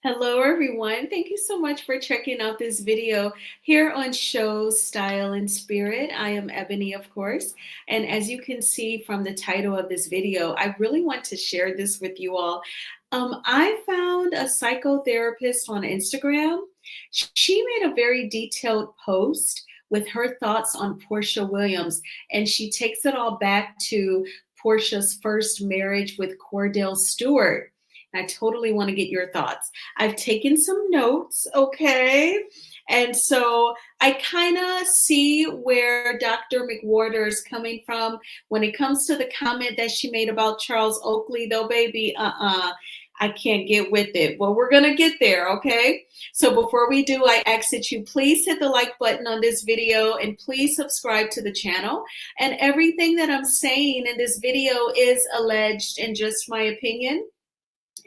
Hello, everyone. Thank you so much for checking out this video here on Show Style and Spirit. I am Ebony, of course. And as you can see from the title of this video, I really want to share this with you all. I found a psychotherapist on Instagram. She made a very detailed post with her thoughts on Porsha Williams, and she takes it all back to Porsha's first marriage with Cordell Stewart. I totally want to get your thoughts. I've taken some notes, okay? And so I kind of see where Dr. McWhorter is coming from when it comes to the comment that she made about Charles Oakley, though, baby. I can't get with it. Well, we're going to get there, okay? So before we do, I ask that you please hit the like button on this video and please subscribe to the channel. And everything that I'm saying in this video is alleged and just my opinion.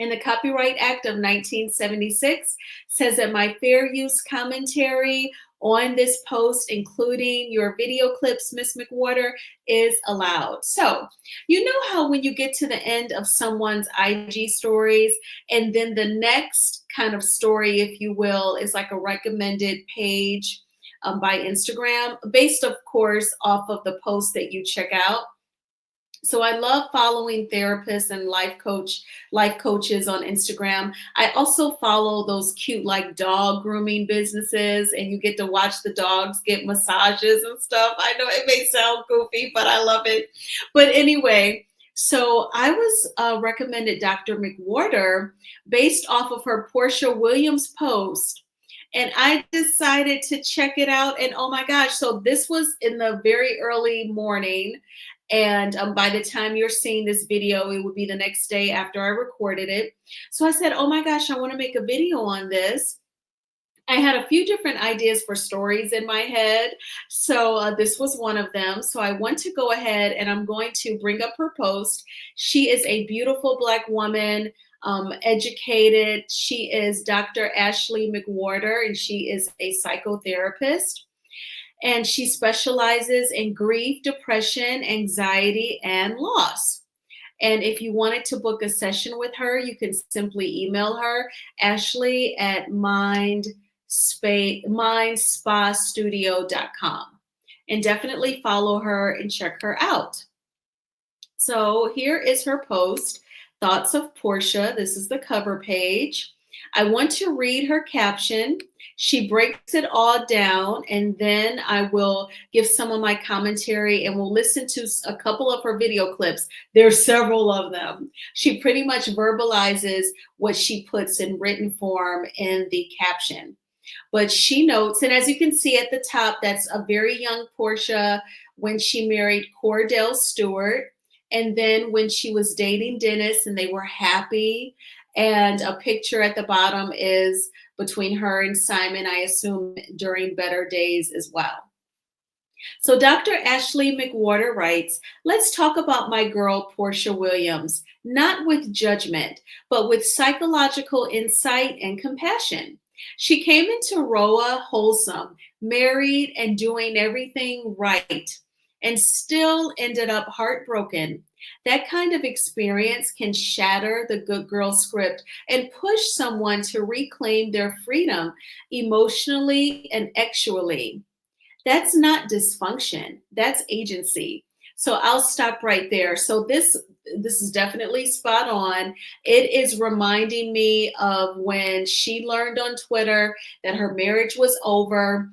And the Copyright Act of 1976 says that my fair use commentary on this post, including your video clips, Miss McWhorter, is allowed. So, you know how when you get to the end of someone's IG stories, and then the next kind of story, if you will, is like a recommended page by Instagram, based, of course, off of the post that you check out. So I love following therapists and life coaches on Instagram. I also follow those cute like dog grooming businesses, and you get to watch the dogs get massages and stuff. I know it may sound goofy, but I love it. But anyway, so I was recommended Dr. McWhorter based off of her Porsha Williams post. And I decided to check it out. And oh my gosh, so this was in the very early morning. And by the time you're seeing this video, it would be the next day after I recorded it. So I said, oh my gosh, I want to make a video on this. I had a few different ideas for stories in my head. So this was one of them. So I want to go ahead and I'm going to bring up her post. She is a beautiful Black woman, educated. She is Dr. Ashley McWhorter, and she is a psychotherapist. And she specializes in grief, depression, anxiety, and loss. And if you wanted to book a session with her, you can simply email her, Ashley at mindspastudio.com. And definitely follow her and check her out. So here is her post, Thoughts of Porsha. This is the cover page. I want to read her caption. She breaks it all down, and then I will give some of my commentary and we'll listen to a couple of her video clips. There's several of them. She pretty much verbalizes what she puts in written form in the caption. But she notes, and as you can see at the top, that's a very young Porsha when she married Cordell Stewart. And then when she was dating Dennis and they were happy. And a picture at the bottom is between her and Simon, I assume during better days as well. So Dr. Ashley McWhorter writes, let's talk about my girl, Porsha Williams, not with judgment, but with psychological insight and compassion. She came into Roa wholesome, married and doing everything right, and still ended up heartbroken. That kind of experience can shatter the good girl script and push someone to reclaim their freedom emotionally and actually. That's not dysfunction, that's agency. So I'll stop right there. So this is definitely spot on. It is reminding me of when she learned on Twitter that her marriage was over.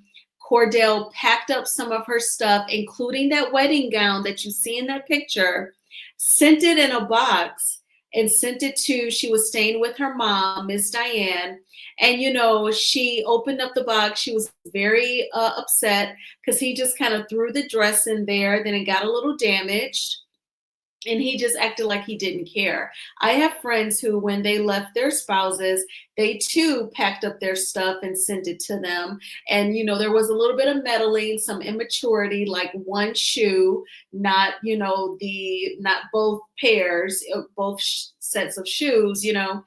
Cordell packed up some of her stuff, including that wedding gown that you see in that picture, sent it in a box and sent it to, she was staying with her mom, Miss Diane. And, you know, she opened up the box. She was very upset because he just kind of threw the dress in there. Then it got a little damaged. And he just acted like he didn't care. I have friends who, when they left their spouses, they too packed up their stuff and sent it to them. And, you know, there was a little bit of meddling, some immaturity, like one shoe, not, you know, not both pairs, both sets of shoes, you know,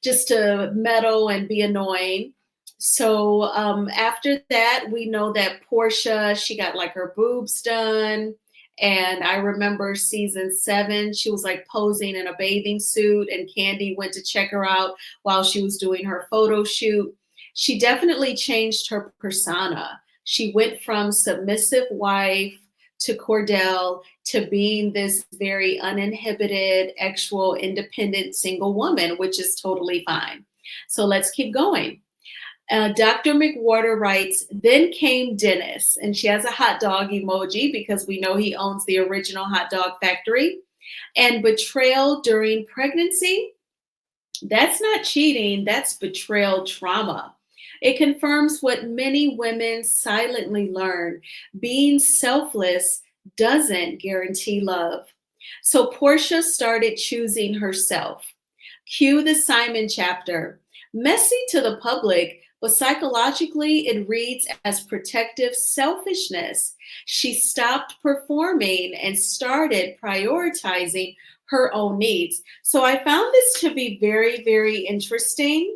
just to meddle and be annoying. So after that, we know that Porsha, she got like her boobs done. And I remember season 7, she was like posing in a bathing suit, and Candy went to check her out while she was doing her photo shoot. She definitely changed her persona. She went from submissive wife to Cordell to being this very uninhibited, actual, independent single woman, which is totally fine. So let's keep going. Dr. McWhorter writes, then came Dennis, and she has a hot dog emoji because we know he owns the original hot dog factory. And betrayal during pregnancy, that's not cheating, that's betrayal trauma. It confirms what many women silently learn: being selfless doesn't guarantee love. So Porsha started choosing herself. Cue the Simon chapter. Messy to the public, but psychologically it reads as protective selfishness. She stopped performing and started prioritizing her own needs. So I found this to be very, very interesting,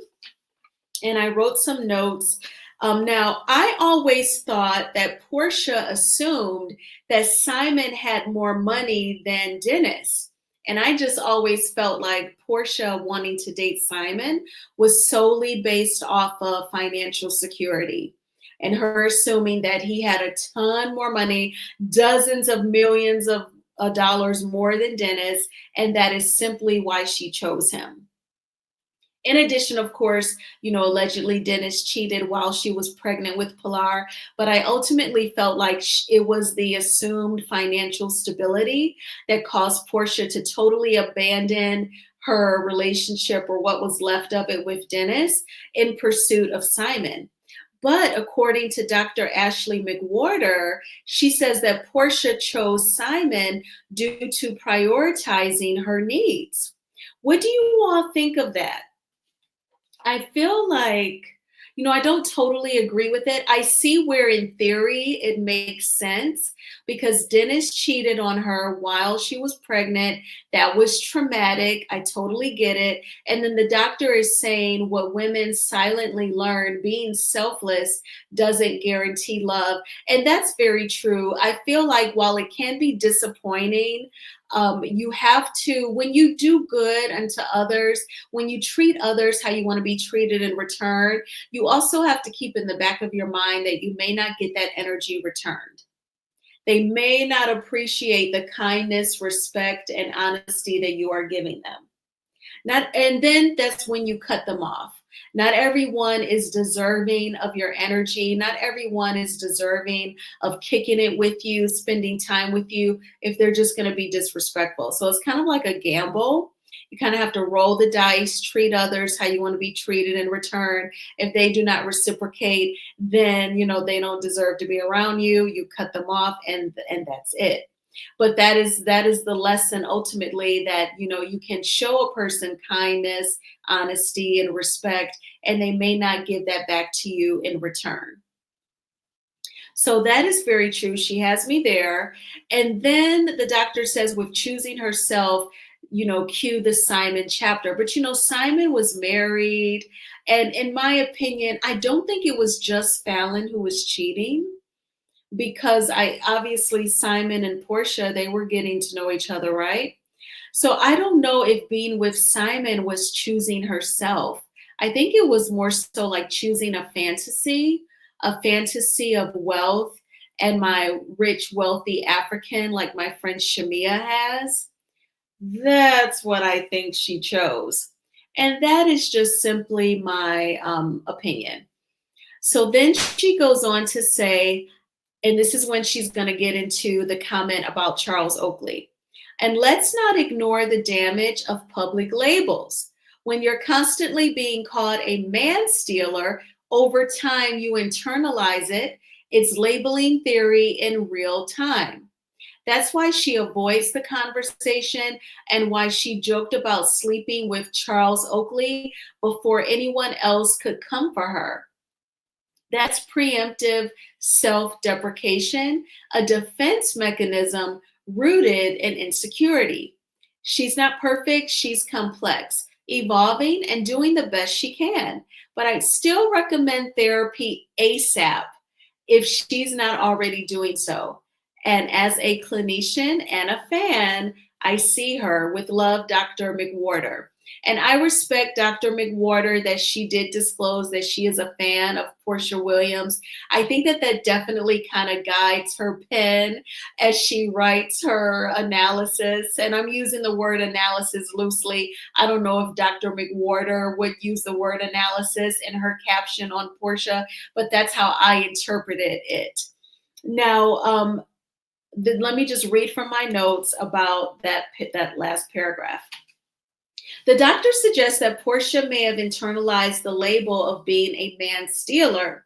and I wrote some notes. Now, I always thought that Portia assumed that Simon had more money than Dennis. And I just always felt like Portia wanting to date Simon was solely based off of financial security, and her assuming that he had a ton more money, dozens of millions of dollars more than Dennis, and that is simply why she chose him. In addition, of course, allegedly Dennis cheated while she was pregnant with Pilar, but I ultimately felt like it was the assumed financial stability that caused Portia to totally abandon her relationship, or what was left of it, with Dennis in pursuit of Simon. But according to Dr. Ashley McWhorter, she says that Portia chose Simon due to prioritizing her needs. What do you all think of that? I feel like, I don't totally agree with it. I see where in theory it makes sense, because Dennis cheated on her while she was pregnant. That was traumatic. I totally get it. And then the doctor is saying what women silently learn: being selfless doesn't guarantee love. And that's very true. I feel like while it can be disappointing, you have to, when you do good unto others, when you treat others how you want to be treated in return, you also have to keep in the back of your mind that you may not get that energy returned. They may not appreciate the kindness, respect, and honesty that you are giving them. And then that's when you cut them off. Not everyone is deserving of your energy. Not everyone is deserving of kicking it with you, spending time with you, if they're just going to be disrespectful. So it's kind of like a gamble. You kind of have to roll the dice, treat others how you want to be treated in return. If they do not reciprocate, then they don't deserve to be around you. You cut them off, and that's it. But that is the lesson ultimately, that you can show a person kindness, honesty, and respect, and they may not give that back to you in return. So that is very true. She has me there. And then the doctor says, with choosing herself, cue the Simon chapter. But Simon was married, and in my opinion, I don't think it was just Fallon who was cheating, because obviously Simon and Portia, they were getting to know each other, right? So I don't know if being with Simon was choosing herself. I think it was more so like choosing a fantasy of wealth, and my rich, wealthy African, like my friend Shamia has. That's what I think she chose. And that is just simply my opinion. So then she goes on to say, and this is when she's going to get into the comment about Charles Oakley. And let's not ignore the damage of public labels. When you're constantly being called a man stealer, over time you internalize it. It's labeling theory in real time. That's why she avoids the conversation, and why she joked about sleeping with Charles Oakley before anyone else could come for her. That's preemptive self-deprecation, a defense mechanism rooted in insecurity. She's not perfect, she's complex, evolving and doing the best she can. But I still recommend therapy ASAP if she's not already doing so. And as a clinician and a fan, I see her with love, Dr. McWhorter. And I respect Dr. McWhorter that she did disclose that she is a fan of Porsha Williams. I think that that definitely kind of guides her pen as she writes her analysis. And I'm using the word analysis loosely. I don't know if Dr. McWhorter would use the word analysis in her caption on Porsha, but that's how I interpreted it. Now, then let me just read from my notes about that last paragraph. The doctor suggests that Portia may have internalized the label of being a man stealer.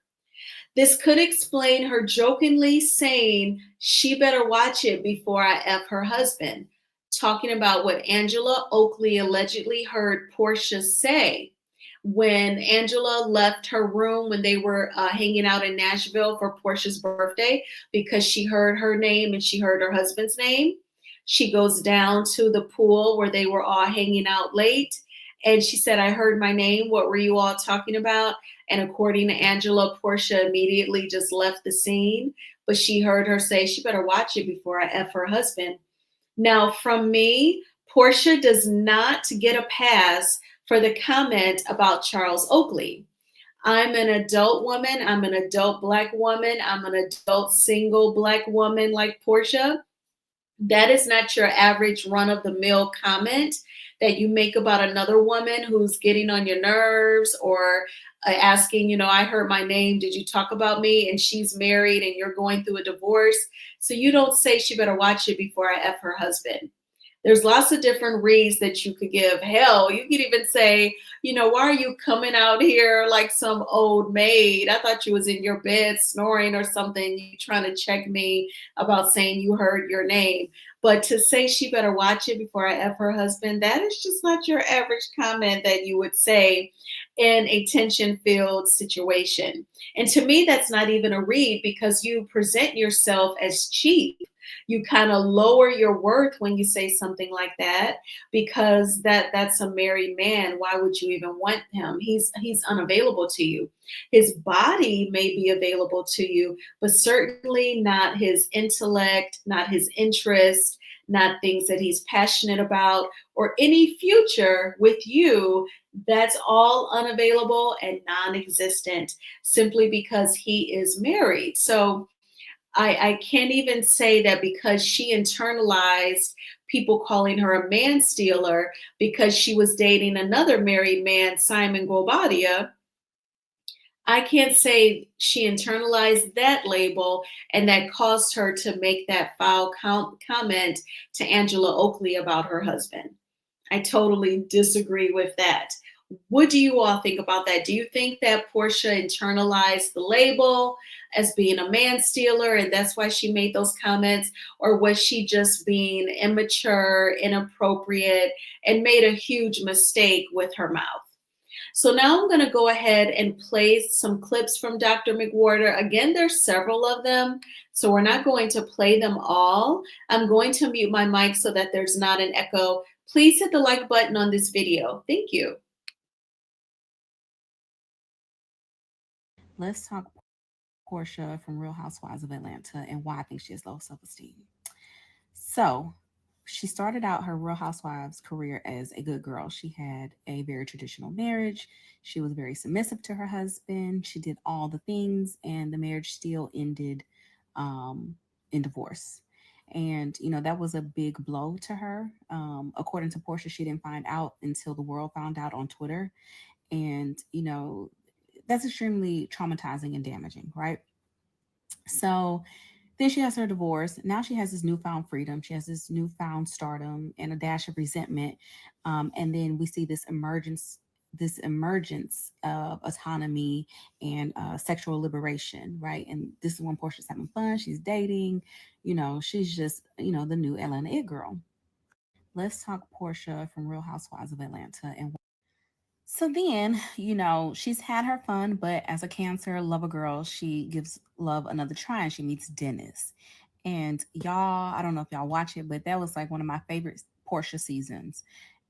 This could explain her jokingly saying she better watch it before I F her husband, talking about what Angela Oakley allegedly heard Portia say when Angela left her room when they were hanging out in Nashville for Portia's birthday because she heard her name and she heard her husband's name. She goes down to the pool where they were all hanging out late. And she said, I heard my name. What were you all talking about? And according to Angela, Portia immediately just left the scene. But she heard her say, she better watch it before I F her husband. Now, from me, Portia does not get a pass for the comment about Charles Oakley. I'm an adult woman. I'm an adult Black woman. I'm an adult single Black woman like Portia. That is not your average run of the mill comment that you make about another woman who's getting on your nerves or asking, I heard my name. Did you talk about me? And she's married and you're going through a divorce. So you don't say she better watch it before I F her husband. There's lots of different reads that you could give. Hell, you could even say, why are you coming out here like some old maid? I thought you was in your bed snoring or something. You trying to check me about saying you heard your name. But to say she better watch it before I F her husband, that is just not your average comment that you would say in a tension-filled situation. And to me, that's not even a read because you present yourself as cheap. You kind of lower your worth when you say something like that because that's a married man. Why would you even want him? He's unavailable to you. His body may be available to you, but certainly not his intellect, not his interest, not things that he's passionate about, or any future with you. That's all unavailable and non-existent simply because he is married. So I can't even say that because she internalized people calling her a man stealer because she was dating another married man, Simon Guobadia. I can't say she internalized that label and that caused her to make that foul comment to Angela Oakley about her husband. I totally disagree with that. What do you all think about that? Do you think that Portia internalized the label as being a man stealer and that's why she made those comments? Or was she just being immature, inappropriate, and made a huge mistake with her mouth? So now I'm going to go ahead and play some clips from Dr. McWhorter. Again, there's several of them, so we're not going to play them all. I'm going to mute my mic so that there's not an echo. Please hit the like button on this video. Thank you. Let's talk Porsha from Real Housewives of Atlanta and why I think she has low self esteem. So, she started out her Real Housewives career as a good girl. She had a very traditional marriage. She was very submissive to her husband. She did all the things, and the marriage still ended um, in divorce. And, that was a big blow to her. According to Portia, she didn't find out until the world found out on Twitter. And, that's extremely traumatizing and damaging, right? So then she has her divorce. Now she has this newfound freedom. She has this newfound stardom and a dash of resentment. And then we see this emergence of autonomy and sexual liberation, right? And this is when Portia's having fun. She's dating. She's just the new Atlanta it girl. Let's talk Portia from Real Housewives of Atlanta and so then, she's had her fun, but as a Cancer lover girl, she gives love another try and she meets Dennis. And y'all, I don't know if y'all watch it, but that was like one of my favorite Portia seasons.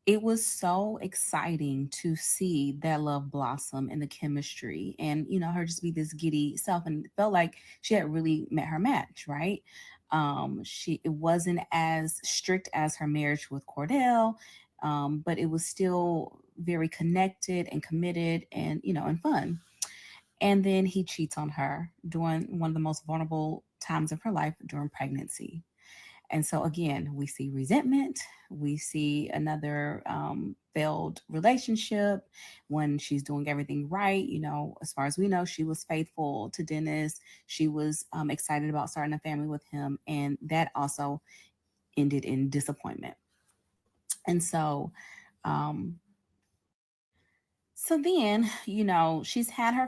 It was so exciting to see that love blossom and the chemistry and, her just be this giddy self. And it felt like she had really met her match, right? It wasn't as strict as her marriage with Cordell, but it was still very connected and committed and, and fun. And then he cheats on her during one of the most vulnerable times of her life, during pregnancy. And so, again, we see resentment. We see another failed relationship when she's doing everything right. As far as we know, she was faithful to Dennis. She was excited about starting a family with him. And that also ended in disappointment. And um, so then, she's had her.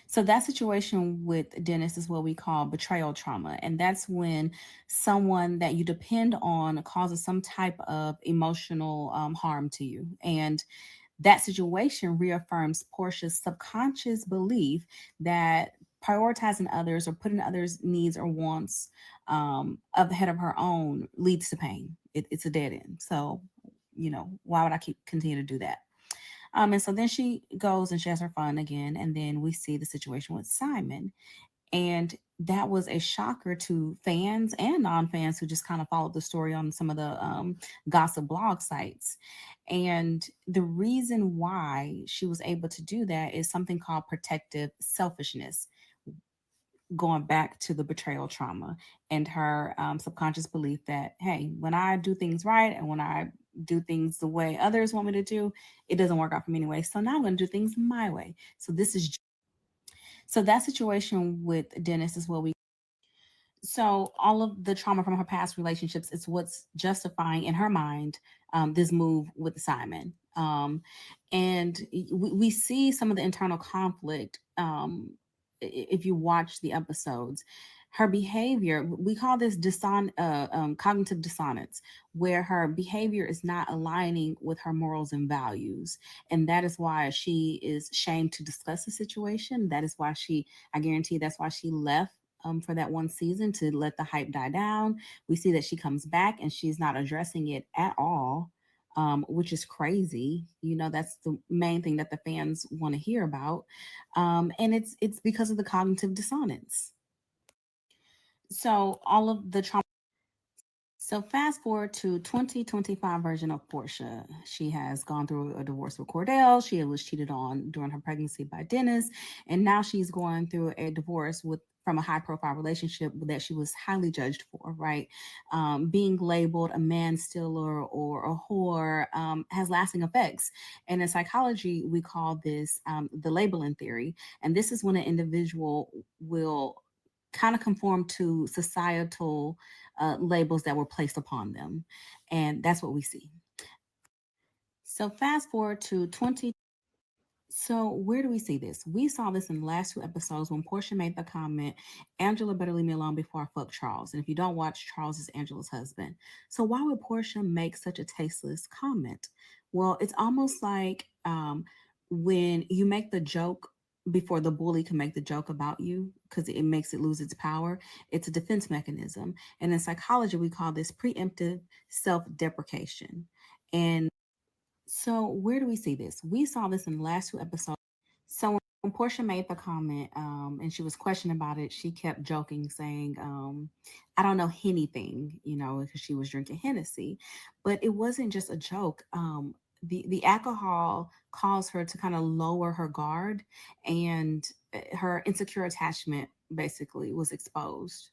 So that situation with Dennis is what we call betrayal trauma. And that's when someone that you depend on causes some type of emotional harm to you. And that situation reaffirms Portia's subconscious belief that prioritizing others or putting others' needs or wants ahead of her own leads to pain. It's a dead end. So, why would I continue to do that? And so then she goes and she has her fun again. And then we see the situation with Simon. And that was a shocker to fans and non-fans who just kind of followed the story on some of the gossip blog sites. And the reason why she was able to do that is something called protective selfishness, going back to the betrayal trauma and her subconscious belief that, hey, when I do things right and when I do things the way others want me to do, it doesn't work out for me anyway. So now I'm going to do things my way. So that situation with Dennis is what we. So all of the trauma from her past relationships is what's justifying in her mind this move with Simon. And we see some of the internal conflict if you watch the episodes. Her behavior, we call this cognitive dissonance, where her behavior is not aligning with her morals and values. And that is why she is shamed to discuss the situation. That is why I guarantee that's why she left for that one season, to let the hype die down. We see that she comes back and she's not addressing it at all, which is crazy. That's the main thing that the fans want to hear about, and it's because of the cognitive dissonance. So all of the trauma. So fast forward to 2025 version of Portia. She has gone through a divorce with Cordell. She was cheated on during her pregnancy by Dennis, and now she's going through a divorce from a high profile relationship that she was highly judged for, right? Being labeled a man stealer or a whore has lasting effects. And in psychology, we call this the labeling theory. And this is when an individual will kind of conform to societal labels that were placed upon them. And that's what we see. So fast forward to 20. So where do we see this? We saw this in the last two episodes when Portia made the comment, Angela better leave me alone before I fuck Charles. And if you don't watch, Charles is Angela's husband. So why would Portia make such a tasteless comment? Well, it's almost like when you make the joke before the bully can make the joke about you, because it makes it lose its power. It's a defense mechanism. And in psychology, we call this preemptive self-deprecation. And so where do we see this? We saw this in the last two episodes. So when Portia made the comment and she was questioned about it, she kept joking, saying, I don't know anything, because she was drinking Hennessy. But it wasn't just a joke. The alcohol caused her to kind of lower her guard, and her insecure attachment basically was exposed.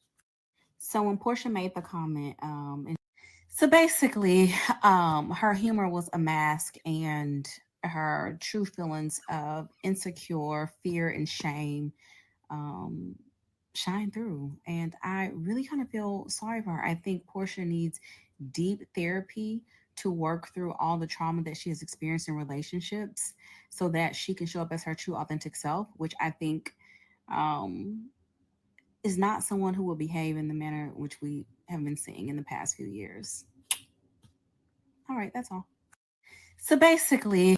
So when Portia made the comment, so basically, her humor was a mask, and her true feelings of insecure, fear, and shame um, shine through. And I really kind of feel sorry for her. I think Portia needs deep therapy to work through all the trauma that she has experienced in relationships so that she can show up as her true, authentic self, which I think um, is not someone who will behave in the manner which we have been seeing in the past few years. All right, that's all. So basically,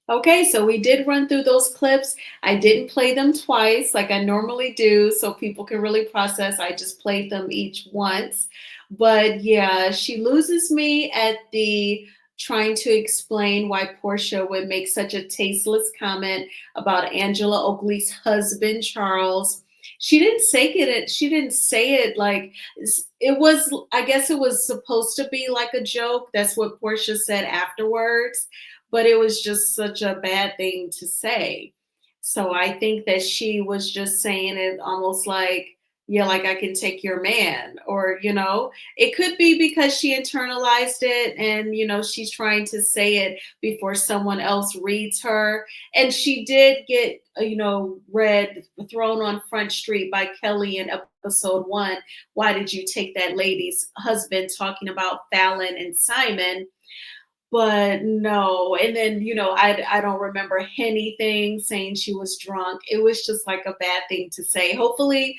Okay, so we did run through those clips. I didn't play them twice like I normally do so people can really process. I just played them each once. But yeah, she loses me at the trying to explain why Porsha would make such a tasteless comment about Angela Oakley's husband, Charles. She didn't say it like it was, I guess it was supposed to be like a joke. That's what Porsha said afterwards, but it was just such a bad thing to say. So I think that she was just saying it almost like, yeah, like I can take your man, or, it could be because she internalized it and, she's trying to say it before someone else reads her. And she did get, thrown on Front Street by Kelly in episode 1. Why did you take that lady's husband, talking about Fallon and Simon? But no, and then, I don't remember anything saying she was drunk. It was just like a bad thing to say. Hopefully,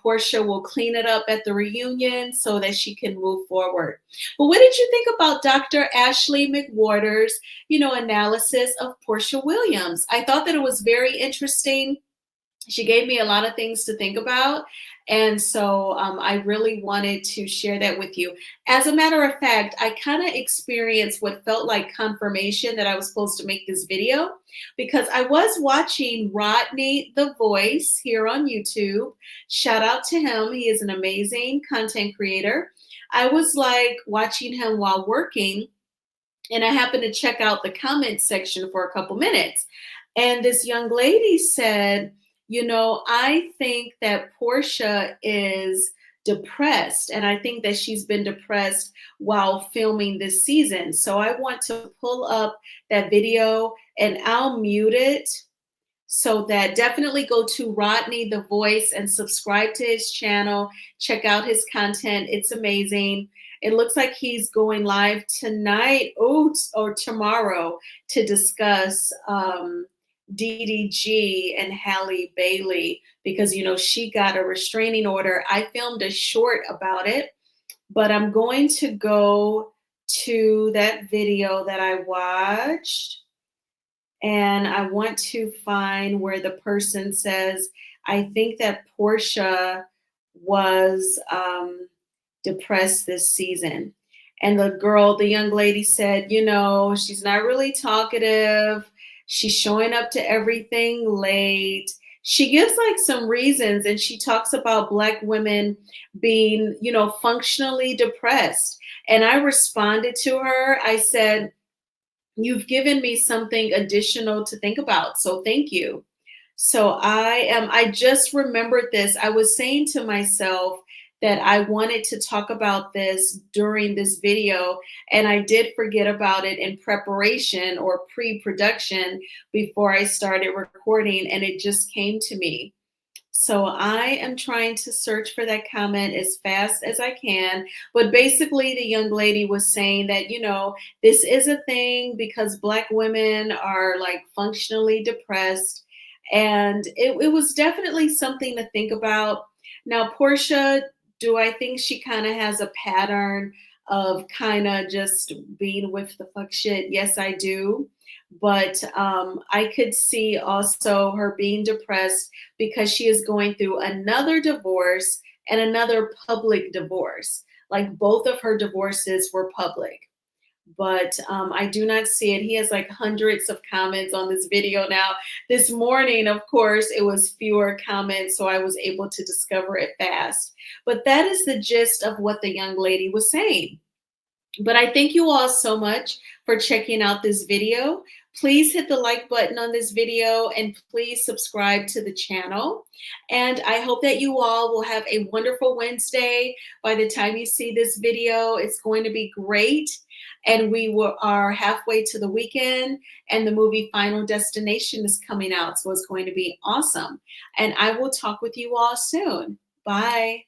Portia will clean it up at the reunion so that she can move forward. But what did you think about Dr. Ashley McWhorter's, analysis of Porsha Williams? I thought that it was very interesting. She gave me a lot of things to think about. And so I really wanted to share that with you. As a matter of fact, I kind of experienced what felt like confirmation that I was supposed to make this video, because I was watching Rodney the Voice here on YouTube. Shout out to him. He is an amazing content creator. I was like watching him while working, and I happened to check out the comment section for a couple minutes. And this young lady said, I think that Portia is depressed, and I think that she's been depressed while filming this season. So I want to pull up that video and I'll mute it, so that definitely go to Rodney the Voice and subscribe to his channel. Check out his content. It's amazing. It looks like he's going live tonight or tomorrow to discuss DDG and Halle Bailey, because she got a restraining order. I filmed a short about it, but I'm going to go to that video that I watched, and I want to find where the person says, I think that Portia was depressed this season. And the young lady said, she's not really talkative. She's showing up to everything late. She gives like some reasons, and she talks about Black women being, functionally depressed. And I responded to her. I said, you've given me something additional to think about, so thank you. So I just remembered this. I was saying to myself that I wanted to talk about this during this video, and I did forget about it in preparation or pre-production before I started recording, and it just came to me. So I am trying to search for that comment as fast as I can. But basically, the young lady was saying that, this is a thing because Black women are like functionally depressed. And it was definitely something to think about. Now, Portia, do I think she kind of has a pattern of kind of just being with the fuck shit? Yes, I do. But I could see also her being depressed because she is going through another divorce and another public divorce. Like both of her divorces were public. But I do not see it. He has like hundreds of comments on this video now. This morning, of course, it was fewer comments, so I was able to discover it fast. But that is the gist of what the young lady was saying. But I thank you all so much for checking out this video. Please hit the like button on this video and please subscribe to the channel. And I hope that you all will have a wonderful Wednesday. By the time you see this video, it's going to be great. And are halfway to the weekend, and the movie Final Destination is coming out. So it's going to be awesome. And I will talk with you all soon. Bye.